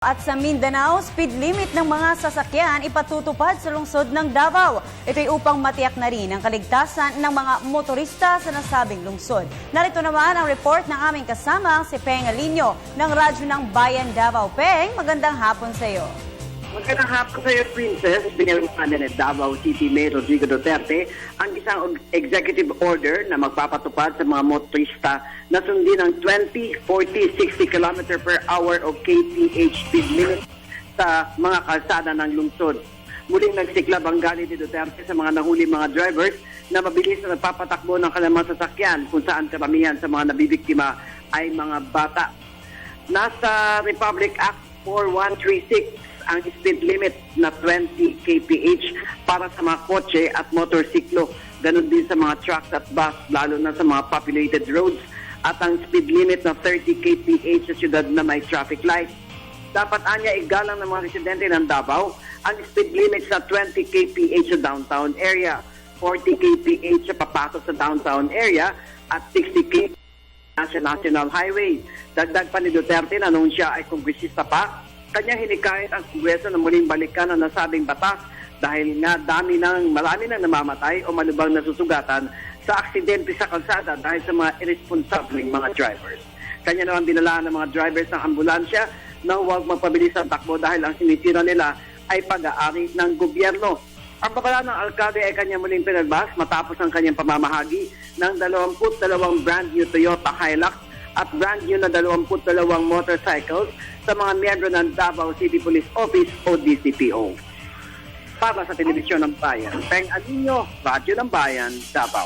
At sa Mindanao, speed limit ng mga sasakyan ipatutupad sa lungsod ng Davao. Ito'y upang matiyak na rin ang kaligtasan ng mga motorista sa nasabing lungsod. Narito naman ang report ng aming kasama si Peng Alinio ng Radyo ng Bayan Davao. Peng, magandang hapon sa iyo. Magandang hapon sa iyo, Princess. Pinirmahan ni Davao City Mayor Rodrigo Duterte ang isang executive order na magpapatupad sa mga motorista na sundin ang 20, 40, 60 km per hour o kph speed limit sa mga kalsada ng lungsod. Muling nagsiklab ang galit ni Duterte sa mga nahuli mga drivers na mabilis na nagpapatakbo ng kanilang sasakyan kung saan karamihan sa mga nabibiktima ay mga bata. Nasa Republic Act 4136 ang speed limit na 20 kph para sa mga kotse at motorsiklo. Ganon din sa mga trucks at bus, lalo na sa mga populated roads. At ang speed limit na 30 kph sa syudad na may traffic light. Dapat anya igalang ng mga residente ng Davao ang speed limit sa 20 kph sa downtown area, 40 kph sa papasok sa downtown area, at 60 kph sa National Highway. Dagdag pa ni Duterte na noong siya ay kongresista pa, kanyang hinikayat ang Kongreso na muling balikan ang nasabing batas dahil nga marami nang namamatay o malubang nasusugatan sa aksidente sa kalsada dahil sa mga irresponsibleng mga drivers. Kanya naman binalaan ng mga drivers ng ambulansya na huwag magpabilis ang takbo dahil ang sinisira nila ay pag-aari ng gobyerno. Ang babala ng alkalde ay kanya muling pinagbas matapos ang kanyang pamamahagi ng 22 brand new Toyota Hilux at brand new na 22 motorcycles sa mga miyembro ng Davao City Police Office o DCPO. Para sa Telebisyon ng Bayan, Peng Alinio, Radyo ng Bayan, Davao.